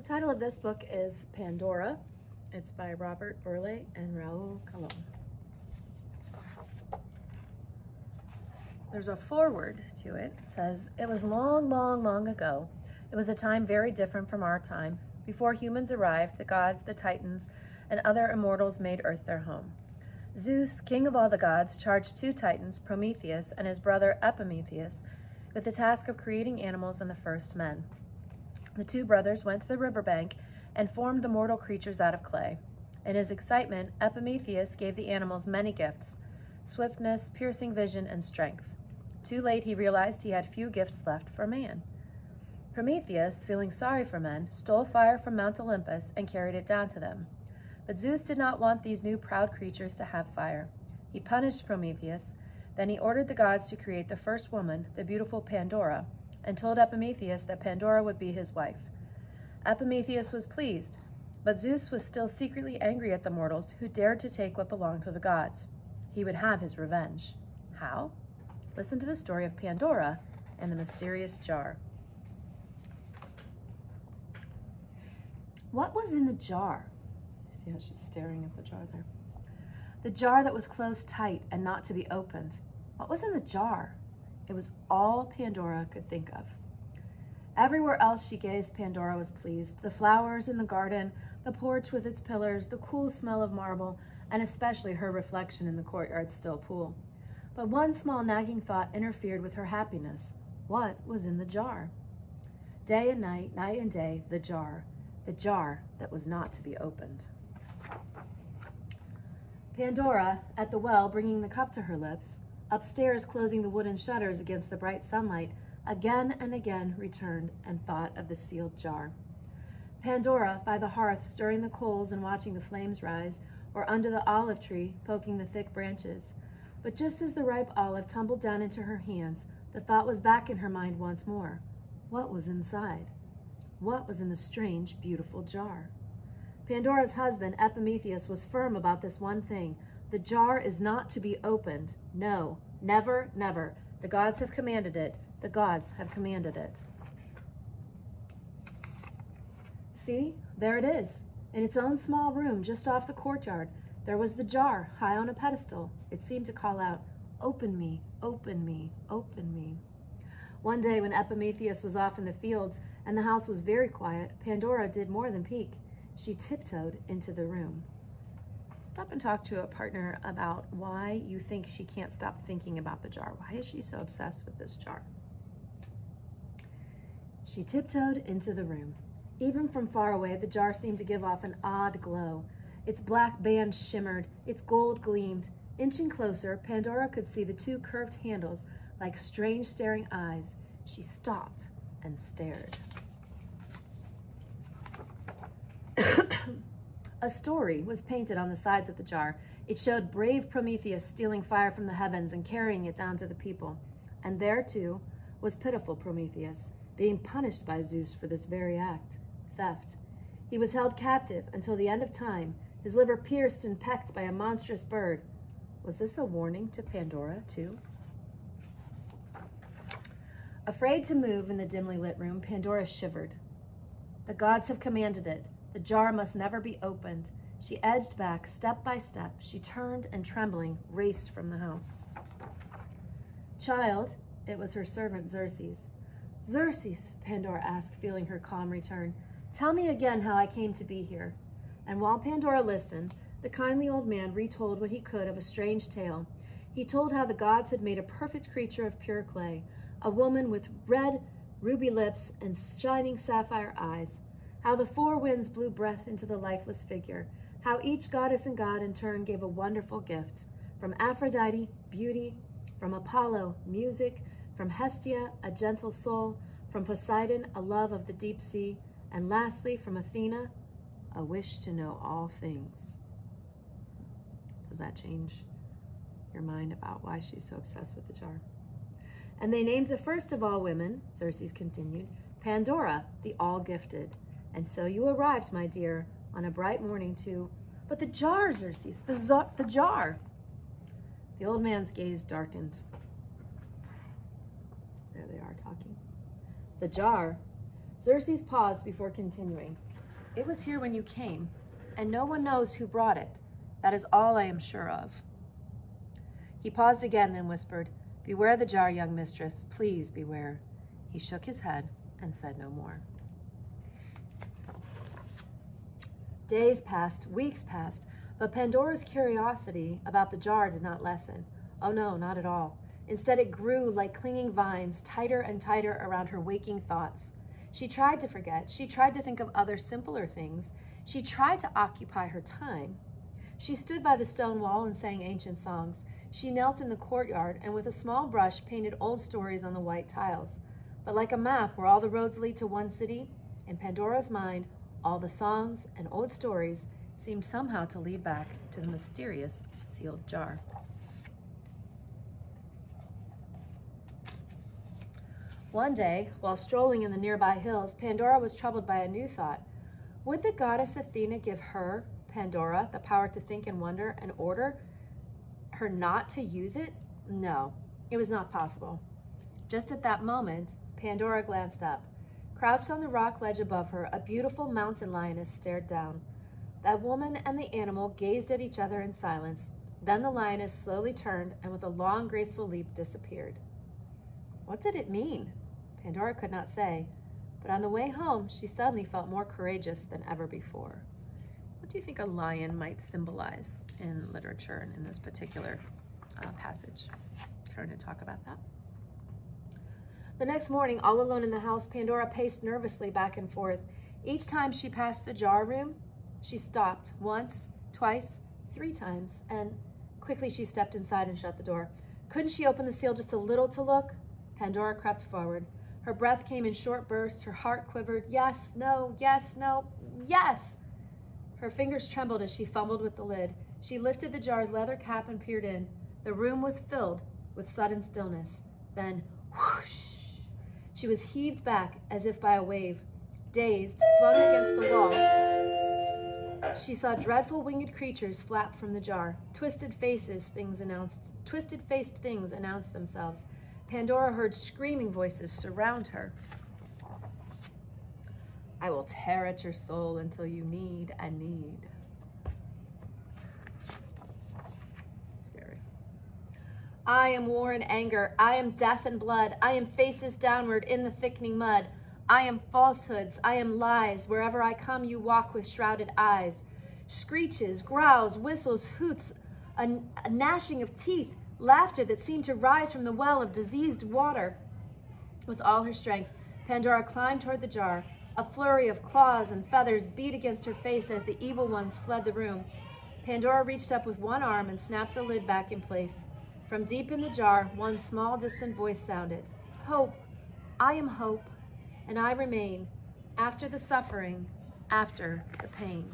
title of this book is Pandora. It's by Robert Burleigh and Raul Colon. There's a foreword to it. It says, "It was long, long, long ago. It was a time very different from our time. Before humans arrived, the gods, the titans, and other immortals made Earth their home. Zeus, king of all the gods, charged two titans, Prometheus and his brother Epimetheus, with the task of creating animals and the first men. The two brothers went to the riverbank and formed the mortal creatures out of clay. In his excitement, Epimetheus gave the animals many gifts: swiftness, piercing vision, and strength. Too late, he realized he had few gifts left for man. Prometheus, feeling sorry for men, stole fire from Mount Olympus and carried it down to them. But Zeus did not want these new proud creatures to have fire. He punished Prometheus. Then he ordered the gods to create the first woman, the beautiful Pandora, and told Epimetheus that Pandora would be his wife. Epimetheus was pleased, but Zeus was still secretly angry at the mortals who dared to take what belonged to the gods. He would have his revenge. How? Listen to the story of Pandora and the mysterious jar. What was in the jar? See how she's staring at the jar there? The jar that was closed tight and not to be opened. What was in the jar? It was all Pandora could think of. Everywhere else she gazed, Pandora was pleased. The flowers in the garden, the porch with its pillars, the cool smell of marble, and especially her reflection in the courtyard's still pool. But one small nagging thought interfered with her happiness. What was in the jar? Day and night and day, the jar that was not to be opened. Pandora, at the well, bringing the cup to her lips, upstairs closing the wooden shutters against the bright sunlight, again and again returned and thought of the sealed jar. Pandora, by the hearth, stirring the coals and watching the flames rise, or under the olive tree, poking the thick branches. But just as the ripe olive tumbled down into her hands, the thought was back in her mind once more. What was inside? What was in the strange, beautiful jar? Pandora's husband, Epimetheus, was firm about this one thing. The jar is not to be opened. No, never, never. The gods have commanded it. The gods have commanded it. See, there it is. In its own small room, just off the courtyard, there was the jar, high on a pedestal. It seemed to call out, "Open me, open me, open me." One day when Epimetheus was off in the fields and the house was very quiet, Pandora did more than peek. She tiptoed into the room. Stop and talk to a partner about why you think she can't stop thinking about the jar. Why is she so obsessed with this jar? She tiptoed into the room. Even from far away, the jar seemed to give off an odd glow. Its black band shimmered, its gold gleamed. Inching closer, Pandora could see the two curved handles like strange staring eyes. She stopped and stared. A story was painted on the sides of the jar. It showed brave Prometheus stealing fire from the heavens and carrying it down to the people. And there, too, was pitiful Prometheus, being punished by Zeus for this very act, theft. He was held captive until the end of time, his liver pierced and pecked by a monstrous bird. Was this a warning to Pandora, too? Afraid to move in the dimly lit room, Pandora shivered. The gods have commanded it. The jar must never be opened. She edged back, step by step. She turned and, trembling, raced from the house. "Child," it was her servant Xerxes. "Xerxes," Pandora asked, feeling her calm return, "tell me again how I came to be here." And while Pandora listened, the kindly old man retold what he could of a strange tale. He told how the gods had made a perfect creature of pure clay, a woman with red, ruby lips and shining sapphire eyes. How the four winds blew breath into the lifeless figure. How each goddess and god in turn gave a wonderful gift. From Aphrodite, beauty. From Apollo, music. From Hestia, a gentle soul. From Poseidon, a love of the deep sea. And lastly, from Athena, a wish to know all things. Does that change your mind about why she's so obsessed with the jar? And they named the first of all women, Xerxes continued, Pandora, the all-gifted. And so you arrived, my dear, on a bright morning to... But the jar, Xerxes, the jar. The old man's gaze darkened. There they are talking. The jar. Xerxes paused before continuing. It was here when you came, and no one knows who brought it. That is all I am sure of. He paused again, then whispered, Beware the jar, young mistress. Please beware. He shook his head and said no more. Days passed, weeks passed, but Pandora's curiosity about the jar did not lessen. Oh no, not at all. Instead, it grew like clinging vines, tighter and tighter around her waking thoughts. She tried to forget. She tried to think of other simpler things. She tried to occupy her time. She stood by the stone wall and sang ancient songs. She knelt in the courtyard and with a small brush painted old stories on the white tiles. But like a map where all the roads lead to one city, in Pandora's mind, all the songs and old stories seemed somehow to lead back to the mysterious sealed jar. One day, while strolling in the nearby hills, Pandora was troubled by a new thought. Would the goddess Athena give her, Pandora, the power to think and wonder and order her not to use it? No, it was not possible. Just at that moment, Pandora glanced up. Crouched on the rock ledge above her, a beautiful mountain lioness stared down. That woman and the animal gazed at each other in silence. Then the lioness slowly turned and with a long, graceful leap disappeared. What did it mean? Pandora could not say, but on the way home, she suddenly felt more courageous than ever before. What do you think a lion might symbolize in literature and in this particular passage? Turn to talk about that. The next morning, all alone in the house, Pandora paced nervously back and forth. Each time she passed the jar room, she stopped once, twice, 3 times, and quickly she stepped inside and shut the door. Couldn't she open the seal just a little to look? Pandora crept forward. Her breath came in short bursts. Her heart quivered. Yes, no, yes, no, yes! Her fingers trembled as she fumbled with the lid. She lifted the jar's leather cap and peered in. The room was filled with sudden stillness. Then, whoosh! She was heaved back as if by a wave. Dazed, flung against the wall, she saw dreadful winged creatures flap from the jar. Twisted-faced things announced themselves. Pandora heard screaming voices surround her. I will tear at your soul until you need and need. Scary. I am war and anger. I am death and blood. I am faces downward in the thickening mud. I am falsehoods. I am lies. Wherever I come, you walk with shrouded eyes. Screeches, growls, whistles, hoots, a gnashing of teeth, laughter that seemed to rise from the well of diseased water. With all her strength, Pandora climbed toward the jar. A flurry of claws and feathers beat against her face as the evil ones fled the room. Pandora reached up with one arm and snapped the lid back in place. From deep in the jar, one small, distant voice sounded. Hope, I am hope, and I remain, after the suffering, after the pain.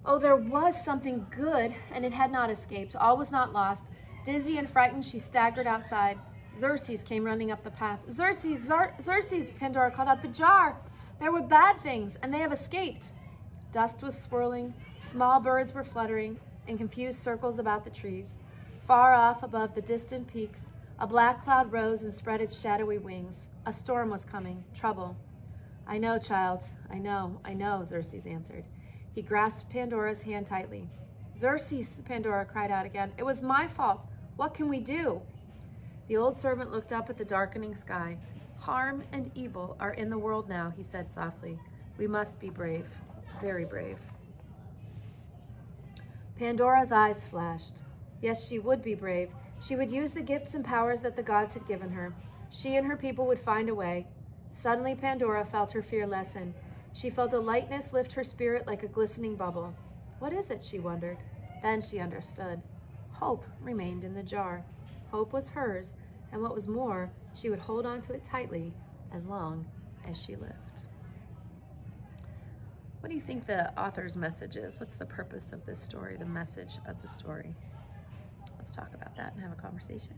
Oh, there was something good, and it had not escaped. All was not lost. Dizzy and frightened, she staggered outside. Xerxes came running up the path. Xerxes, Xerxes, Pandora called out, the jar! There were bad things, and they have escaped. Dust was swirling, small birds were fluttering in confused circles about the trees. Far off above the distant peaks, a black cloud rose and spread its shadowy wings. A storm was coming, trouble. I know, child, I know, Xerxes answered. He grasped Pandora's hand tightly. Xerxes, Pandora cried out again. It was my fault. What can we do? The old servant looked up at the darkening sky. Harm and evil are in the world now, he said softly. We must be brave, very brave. Pandora's eyes flashed. Yes, she would be brave. She would use the gifts and powers that the gods had given her. She and her people would find a way. Suddenly, Pandora felt her fear lessen. She felt a lightness lift her spirit like a glistening bubble. What is it, she wondered. Then she understood. Hope remained in the jar. Hope was hers, and what was more, she would hold on to it tightly as long as she lived. What do you think the author's message is? What's the purpose of this story, the message of the story? Let's talk about that and have a conversation.